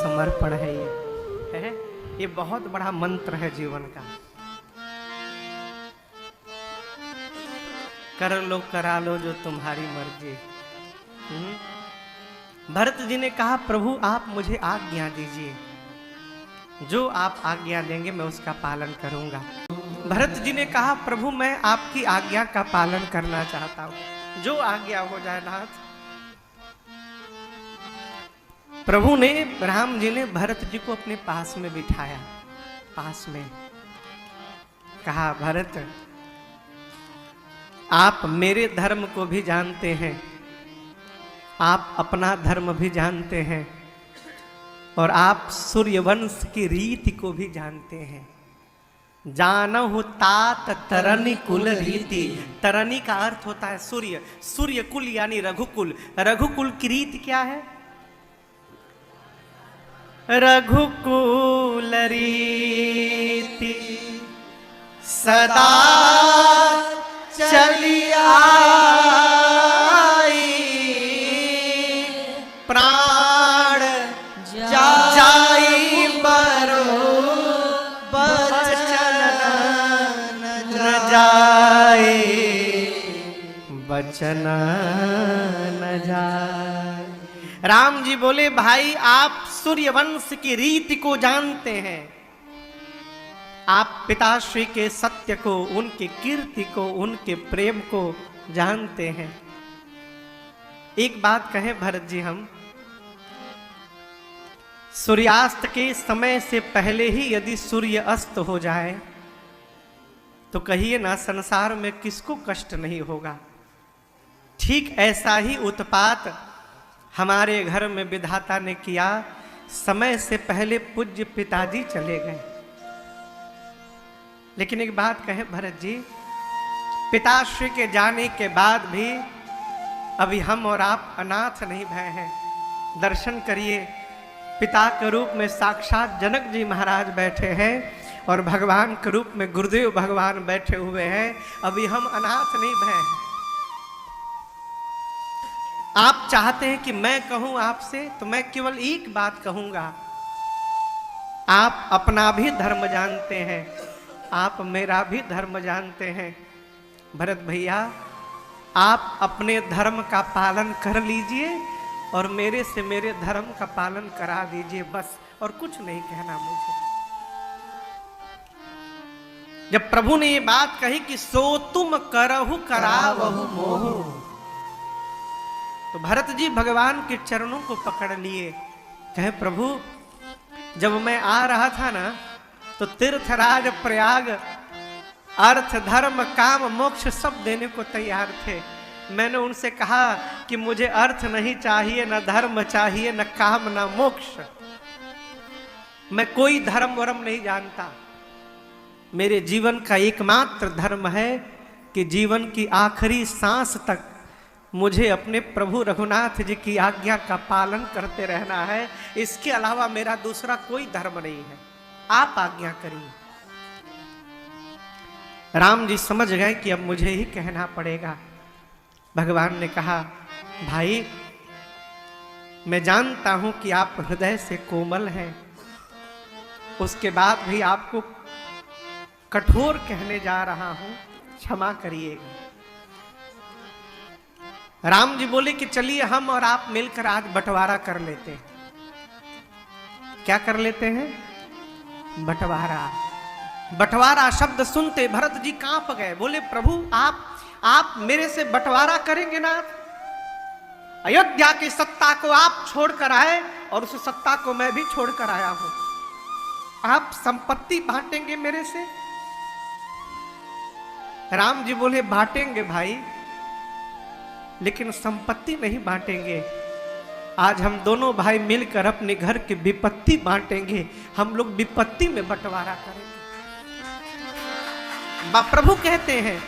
समर्पण है ये बहुत बड़ा मंत्र है जीवन का। कर लो करा लो जो तुम्हारी मर्जी। भरत जी ने कहा प्रभु आप मुझे आज्ञा दीजिए, जो आप आज्ञा देंगे मैं उसका पालन करूंगा। भरत जी ने कहा प्रभु मैं आपकी आज्ञा का पालन करना चाहता हूं, जो आज्ञा हो जाए नाथ। प्रभु ने, राम जी ने भरत जी को अपने पास में बिठाया, पास में कहा भरत आप मेरे धर्म को भी जानते हैं, आप अपना धर्म भी जानते हैं और आप सूर्यवंश की रीति को भी जानते हैं। जानहु तात तरनी कुल रीति। तरनी का अर्थ होता है सूर्य, सूर्य कुल यानी रघुकुल। रघुकुल की रीति क्या है? रघुकुल रीति सदा चली आई, प्राण जाई बरो बचन न जाए, बचन न जाए। राम जी बोले भाई आप सूर्यवंश की रीति को जानते हैं, आप पिताश्री के सत्य को, उनके कीर्ति को, उनके प्रेम को जानते हैं। एक बात कहें भरत जी, हम सूर्यास्त के समय से पहले ही यदि सूर्य अस्त हो जाए तो कहिए ना संसार में किसको कष्ट नहीं होगा। ठीक ऐसा ही उत्पात हमारे घर में विधाता ने किया। समय से पहले पूज्य पिताजी चले गए, लेकिन एक बात कहें भरत जी, पिताश्री के जाने के बाद भी अभी हम और आप अनाथ नहीं भय हैं। दर्शन करिए, पिता के रूप में साक्षात जनक जी महाराज बैठे हैं और भगवान के रूप में गुरुदेव भगवान बैठे हुए हैं। अभी हम अनाथ नहीं भय हैं। आप चाहते हैं कि मैं कहूं आपसे, तो मैं केवल एक बात कहूंगा, आप अपना भी धर्म जानते हैं, आप मेरा भी धर्म जानते हैं। भरत भैया आप अपने धर्म का पालन कर लीजिए और मेरे से मेरे धर्म का पालन करा दीजिए, बस, और कुछ नहीं कहना मुझे। जब प्रभु ने ये बात कही कि सो तुम करहु करावहु मोहु, तो भरत जी भगवान के चरणों को पकड़ लिए, कहे प्रभु जब मैं आ रहा था ना तो तीर्थराज प्रयाग अर्थ धर्म काम मोक्ष सब देने को तैयार थे। मैंने उनसे कहा कि मुझे अर्थ नहीं चाहिए, न धर्म चाहिए, न काम, न मोक्ष। मैं कोई धर्म वरम नहीं जानता। मेरे जीवन का एकमात्र धर्म है कि जीवन की आखिरी सांस तक मुझे अपने प्रभु रघुनाथ जी की आज्ञा का पालन करते रहना है। इसके अलावा मेरा दूसरा कोई धर्म नहीं है, आप आज्ञा करिए। राम जी समझ गए कि अब मुझे ही कहना पड़ेगा। भगवान ने कहा भाई मैं जानता हूं कि आप हृदय से कोमल हैं, उसके बाद भी आपको कठोर कहने जा रहा हूं, क्षमा करिएगा। राम जी बोले कि चलिए हम और आप मिलकर आज बंटवारा कर लेते हैं। क्या कर लेते हैं? बंटवारा। बंटवारा शब्द सुनते भरत जी कांप गए, बोले प्रभु आप मेरे से बंटवारा करेंगे ना? अयोध्या की सत्ता को आप छोड़कर आए और उस सत्ता को मैं भी छोड़कर आया हूं, आप संपत्ति बांटेंगे मेरे से? राम जी बोले बांटेंगे भाई, लेकिन संपत्ति नहीं बांटेंगे। आज हम दोनों भाई मिलकर अपने घर की विपत्ति बांटेंगे, हम लोग विपत्ति में बंटवारा करेंगे। प्रभु कहते हैं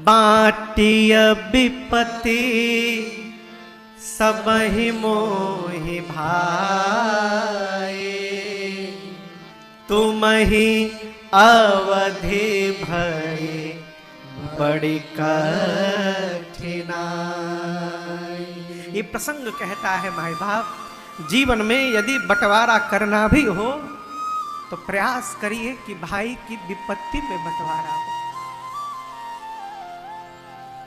बाटिय विपत्ति सबहि मोहि भाई, तुम ही अवधि भय बड़ी कठिनाई। ये प्रसंग कहता है माई बाप, जीवन में यदि बंटवारा करना भी हो तो प्रयास करिए कि भाई की विपत्ति में बंटवारा हो।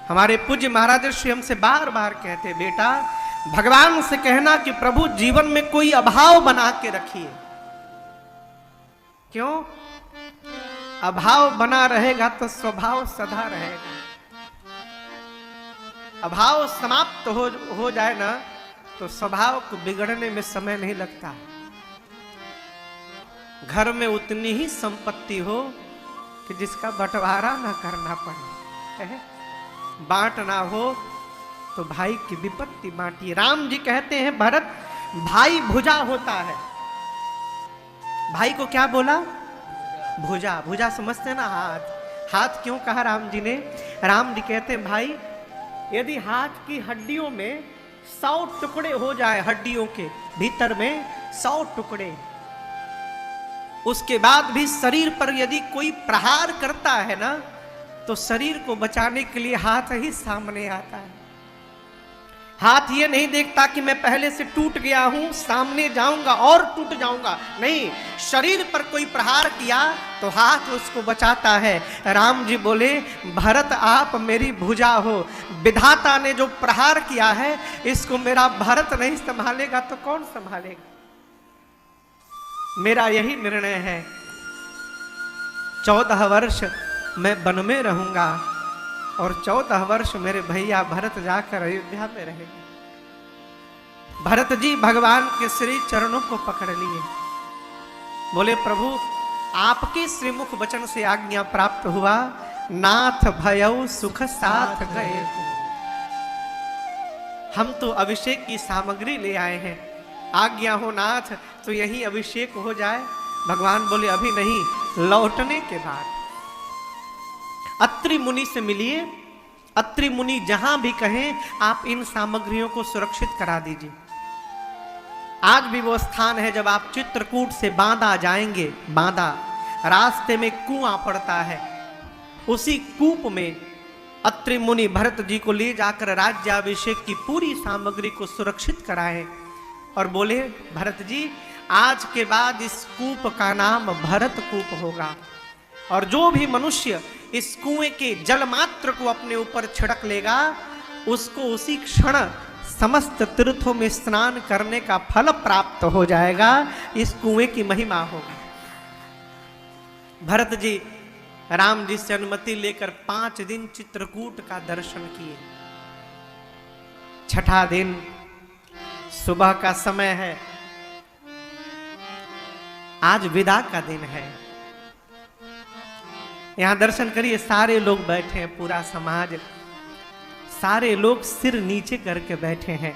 हमारे पूज्य महाराज श्री हमसे बार बार कहते, बेटा भगवान से कहना कि प्रभु जीवन में कोई अभाव बना के रखिए। क्यों? अभाव बना रहेगा तो स्वभाव सदा रहेगा। अभाव समाप्त हो जाए ना तो स्वभाव को बिगड़ने में समय नहीं लगता। घर में उतनी ही संपत्ति हो कि जिसका बंटवारा ना करना पड़े, बांट ना हो तो भाई की विपत्ति बांटिए। राम जी कहते हैं भरत भाई भुजा होता है। भाई को क्या बोला? भुजा। भुजा समझते ना? हाथ। हाथ क्यों कहा राम जी ने? राम जी कहते हैं भाई यदि हाथ की हड्डियों में 100 टुकड़े हो जाए, हड्डियों के भीतर में 100 टुकड़े, उसके बाद भी शरीर पर यदि कोई प्रहार करता है ना तो शरीर को बचाने के लिए हाथ ही सामने आता है। हाथ ये नहीं देखता कि मैं पहले से टूट गया हूं, सामने जाऊंगा और टूट जाऊंगा, नहीं, शरीर पर कोई प्रहार किया तो हाथ उसको बचाता है। राम जी बोले भरत आप मेरी भुजा हो, विधाता ने जो प्रहार किया है इसको मेरा भरत नहीं संभालेगा तो कौन संभालेगा? मेरा यही निर्णय है, 14 वर्ष मैं वन में रहूंगा और 14 वर्ष मेरे भैया भरत जाकर अयोध्या में रहेंगे। भरत जी भगवान के श्री चरणों को पकड़ लिए, बोले प्रभु आपके श्रीमुख वचन से आज्ञा प्राप्त हुआ, नाथ भयऊ सुख साथ गए। हम तो अभिषेक की सामग्री ले आए हैं, आज्ञा हो नाथ तो यही अभिषेक हो जाए। भगवान बोले अभी नहीं, लौटने के बाद अत्रि मुनि से मिलिए, अत्रि मुनि जहां भी कहें आप इन सामग्रियों को सुरक्षित करा दीजिए। आज भी वो स्थान है जब आप चित्रकूट से बांदा जाएंगे, बांदा रास्ते में कुआं पड़ता है, उसी कूप में अत्रि मुनि भरत जी को ले जाकर राज्याभिषेक की पूरी सामग्री को सुरक्षित कराए और बोले भरत जी आज के बाद इस कूप का नाम भरत कूप होगा और जो भी मनुष्य इस कुएं के जल मात्र को अपने ऊपर छिड़क लेगा उसको उसी क्षण समस्त तीर्थों में स्नान करने का फल प्राप्त हो जाएगा। इस कुएं की महिमा होगी। भरत जी राम जी से अनुमति लेकर 5 दिन चित्रकूट का दर्शन किए। छठा दिन सुबह का समय है, आज विदा का दिन है। यहां दर्शन करिए, सारे लोग बैठे हैं, पूरा समाज, सारे लोग सिर नीचे करके बैठे हैं।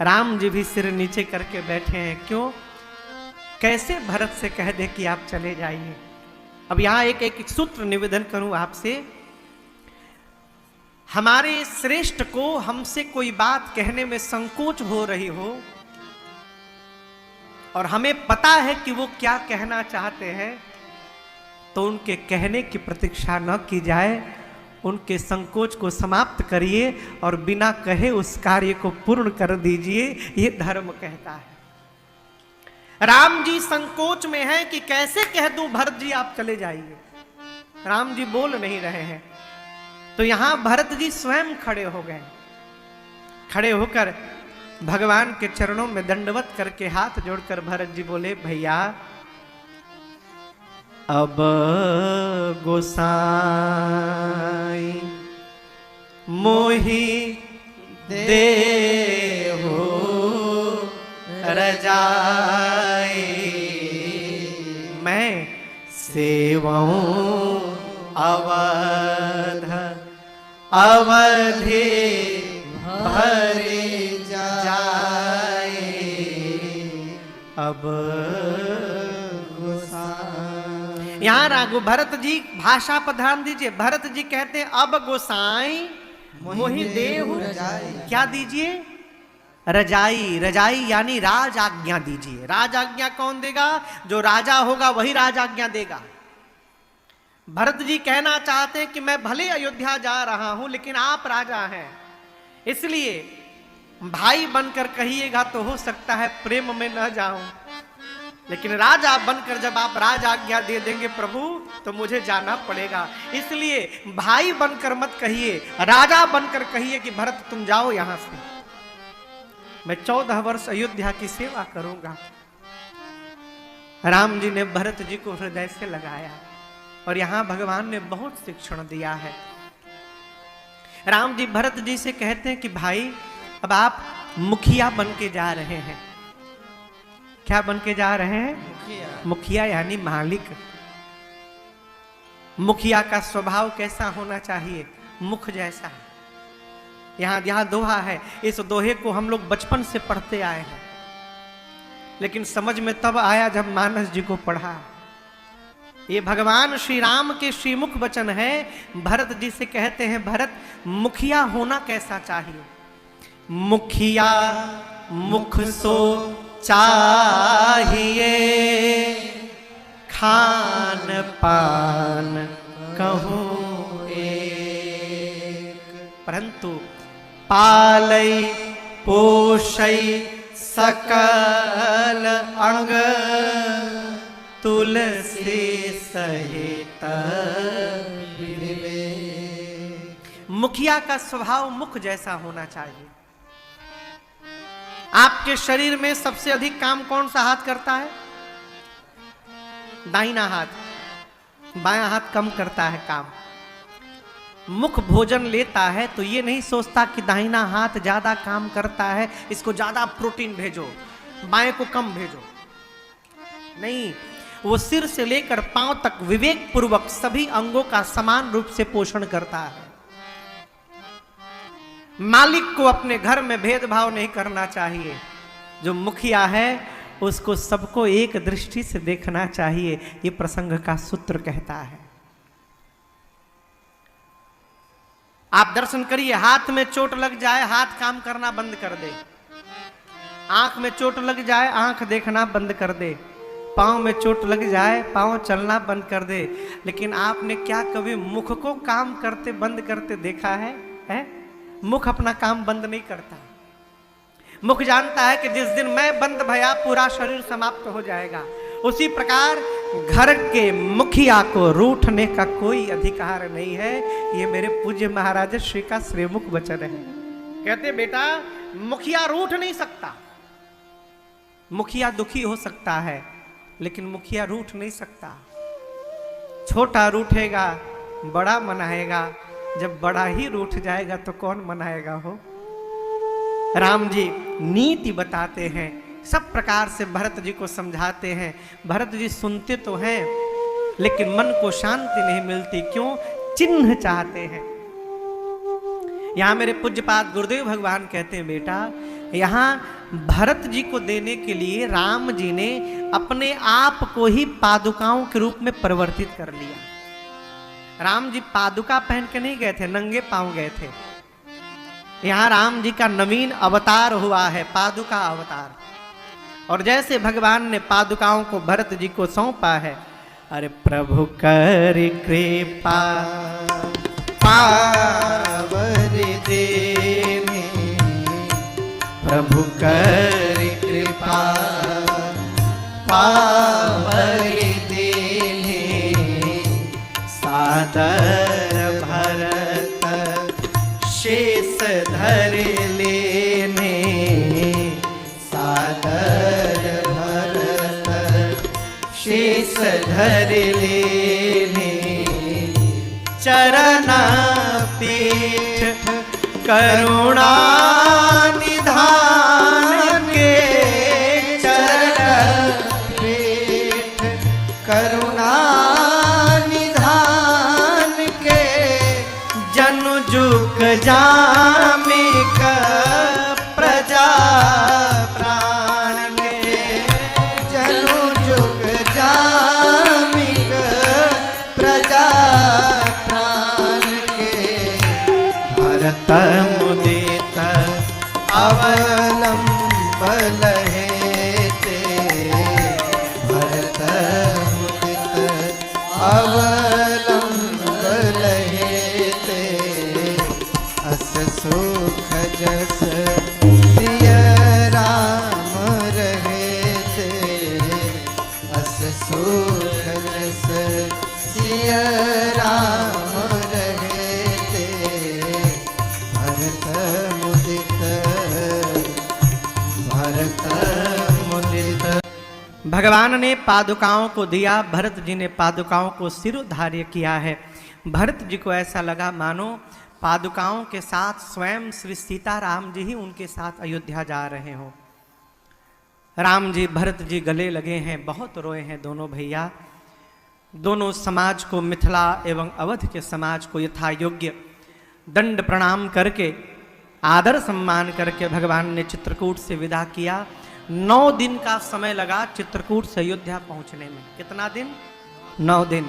राम जी भी सिर नीचे करके बैठे हैं। क्यों? कैसे भरत से कह दे कि आप चले जाइए। अब यहां एक सूत्र निवेदन करूं आपसे, हमारे श्रेष्ठ को हमसे कोई बात कहने में संकोच हो रही हो और हमें पता है कि वो क्या कहना चाहते हैं तो उनके कहने की प्रतीक्षा न की जाए, उनके संकोच को समाप्त करिए और बिना कहे उस कार्य को पूर्ण कर दीजिए, ये धर्म कहता है। राम जी संकोच में हैं कि कैसे कह दूं भरत जी आप चले जाइए। राम जी बोल नहीं रहे हैं तो यहां भरत जी स्वयं खड़े हो गए। खड़े होकर भगवान के चरणों में दंडवत करके हाथ जोड़कर भरत जी बोले भैया अब गोसाई मोहि देहु रजाई, मैं सेवऊं अवध अवधि भरे जाए। अब यहां राघु भरत जी भाषा पर ध्यान दीजिए। भरत जी कहते हैं अब गोसाई मोहि देहु रजाई, क्या दीजिए? रजाई। रजाई यानी राज आज्ञा दीजिए। राज आज्ञा कौन देगा? जो राजा होगा वही राज आज्ञा देगा। भरत जी कहना चाहते हैं कि मैं भले अयोध्या जा रहा हूं लेकिन आप राजा हैं, इसलिए भाई बनकर कहिएगा तो हो सकता है प्रेम में न जाऊं, लेकिन राजा बनकर जब आप राज आज्ञा दे देंगे प्रभु तो मुझे जाना पड़ेगा। इसलिए भाई बनकर मत कहिए, राजा बनकर कहिए कि भरत तुम जाओ यहां से, मैं 14 वर्ष अयोध्या की सेवा करूंगा। राम जी ने भरत जी को हृदय से लगाया और यहां भगवान ने बहुत शिक्षण दिया है। राम जी भरत जी से कहते हैं कि भाई अब आप मुखिया बन के जा रहे हैं। क्या बन के जा रहे हैं? मुखिया यानी मालिक। मुखिया का स्वभाव कैसा होना चाहिए? मुख जैसा। यहां दोहा है, इस दोहे को हम लोग बचपन से पढ़ते आए हैं, लेकिन समझ में तब आया जब मानस जी को पढ़ा। ये भगवान श्री राम के श्रीमुख वचन है। भरत जी से कहते हैं भरत मुखिया होना कैसा चाहिए? मुखिया मुख सो चाहिए, खान पान कहूँ एक, परंतु पालई पोषई सकल अंग, तुलसी सहित विवेक। मुखिया का स्वभाव मुख जैसा होना चाहिए। आपके शरीर में सबसे अधिक काम कौन सा हाथ करता है? दाहिना हाथ। बायां हाथ कम करता है काम। मुख भोजन लेता है तो ये नहीं सोचता कि दाहिना हाथ ज्यादा काम करता है, इसको ज्यादा प्रोटीन भेजो, बाएं को कम भेजो। नहीं, वो सिर से लेकर पांव तक विवेक पूर्वक सभी अंगों का समान रूप से पोषण करता है। मालिक को अपने घर में भेदभाव नहीं करना चाहिए। जो मुखिया है उसको सबको एक दृष्टि से देखना चाहिए। ये प्रसंग का सूत्र कहता है। आप दर्शन करिए, हाथ में चोट लग जाए हाथ काम करना बंद कर दे, आंख में चोट लग जाए आंख देखना बंद कर दे, पांव में चोट लग जाए पांव चलना बंद कर दे। लेकिन आपने क्या कभी मुख को काम करते बंद करते देखा है? मुख अपना काम बंद नहीं करता। मुख जानता है कि जिस दिन मैं बंद भया पूरा शरीर समाप्त हो जाएगा। उसी प्रकार घर के मुखिया को रूठने का कोई अधिकार नहीं है। ये मेरे पूज्य महाराज श्री का श्रीमुख वचन है। कहते बेटा मुखिया रूठ नहीं सकता। मुखिया दुखी हो सकता है लेकिन मुखिया रूठ नहीं सकता। छोटा रूठेगा बड़ा मनाएगा, जब बड़ा ही रूठ जाएगा तो कौन मनाएगा हो। राम जी नीति बताते हैं, सब प्रकार से भरत जी को समझाते हैं। भरत जी सुनते तो हैं लेकिन मन को शांति नहीं मिलती। क्यों? चिन्ह चाहते हैं। यहां मेरे पूज्यपाद गुरुदेव भगवान कहते हैं बेटा यहां भरत जी को देने के लिए राम जी ने अपने आप को ही पादुकाओं के रूप में परिवर्तित कर लिया। राम जी पादुका पहन के नहीं गए थे, नंगे पांव गए थे। यहां राम जी का नवीन अवतार हुआ है, पादुका अवतार। और जैसे भगवान ने पादुकाओं को भरत जी को सौंपा है, अरे प्रभु कर कृपा पावर देने, प्रभु कर कृपा पावर देने, सादर भरत शेष धर लेने, सादर भरत शेष धर लेने, चरण पीठ करुणा निधान के, चरण पीठ करुणा निधान के, जनु जुक जामिक प्रजा प्राण के, जनु जुक जामिक प्रजा प्राण के, भरत मुदित अवलंबन हेते, भरत मुदित अवलंबन हेते, अस सो राम रहते भरत मुदित। भगवान ने पादुकाओं को दिया, भरत जी ने पादुकाओं को शिरोधार्य किया है। भरत जी को ऐसा लगा मानो पादुकाओं के साथ स्वयं श्री सीताराम जी ही उनके साथ अयोध्या जा रहे हों। राम जी भरत जी गले लगे हैं, बहुत रोए हैं दोनों भैया। दोनों समाज को, मिथिला एवं अवध के समाज को यथा योग्य दंड प्रणाम करके, आदर सम्मान करके भगवान ने चित्रकूट से विदा किया। 9 दिन का समय लगा चित्रकूट से अयोध्या पहुंचने में। कितना दिन? 9 दिन।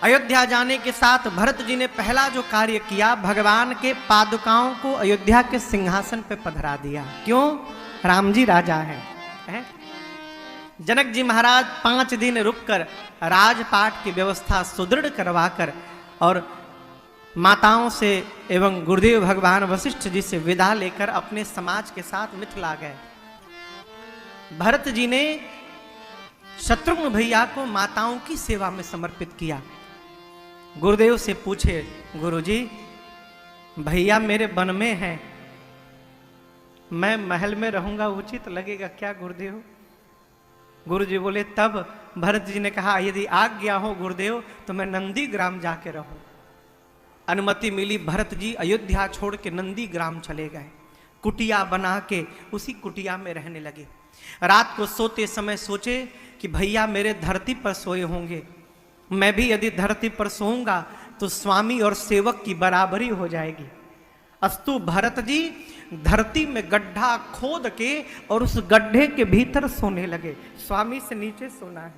अयोध्या जाने के साथ भरत जी ने पहला जो कार्य किया, भगवान के पादुकाओं को अयोध्या के सिंहासन पे पधरा दिया। क्यों? राम जी राजा हैं। जनक जी महाराज 5 दिन रुककर राजपाट की व्यवस्था सुदृढ़ करवाकर और माताओं से एवं गुरुदेव भगवान वशिष्ठ जी से विदा लेकर अपने समाज के साथ मिथिला गए। भरत जी ने शत्रुघ्न भैया को माताओं की सेवा में समर्पित किया। गुरुदेव से पूछे, गुरुजी भैया मेरे वन में हैं, मैं महल में रहूंगा उचित लगेगा क्या गुरुदेव? गुरुजी बोले तब भरत जी ने कहा यदि आज्ञा हो गुरुदेव तो मैं नंदी ग्राम जाके रहूं। अनुमति मिली, भरत जी अयोध्या छोड़ के नंदी ग्राम चले गए। कुटिया बना के उसी कुटिया में रहने लगे। रात को सोते समय सोचे कि भैया मेरे धरती पर सोए होंगे, मैं भी यदि धरती पर सोऊंगा तो स्वामी और सेवक की बराबरी हो जाएगी। अस्तु भरत जी धरती में गड्ढा खोद के और उस गड्ढे के भीतर सोने लगे। स्वामी से नीचे सोना है।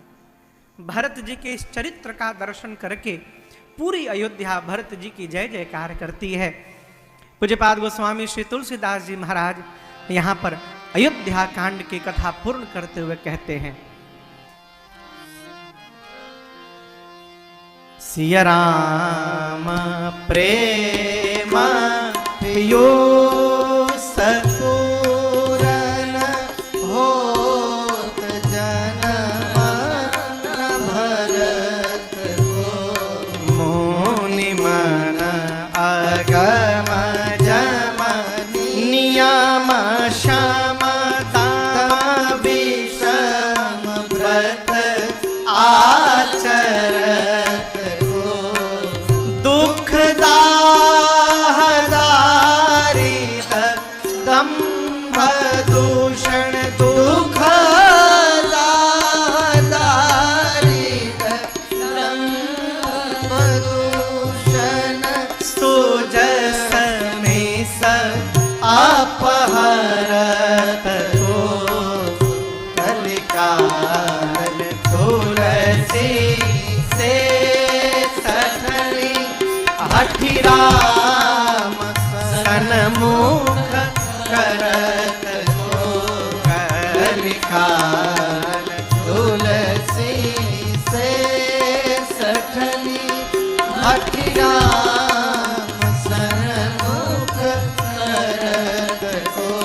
भरत जी के इस चरित्र का दर्शन करके पूरी अयोध्या भरत जी की जय जयकार करती है। पूज्यपाद गोस्वामी श्री तुलसीदास जी महाराज यहाँ पर अयोध्या कांड की कथा पूर्ण करते हुए कहते हैं, सिया राम प्रेम यो सकुरन होत जन्म भरत को मुनि मन अगम जम नियम श्याम तम विषम व्रत आचर दूषण दुख दूषण सुजस में सब अपहरत हो कलिकाल तुलसी से सठनी हठि राम सन्मुख करत हो कलिकाल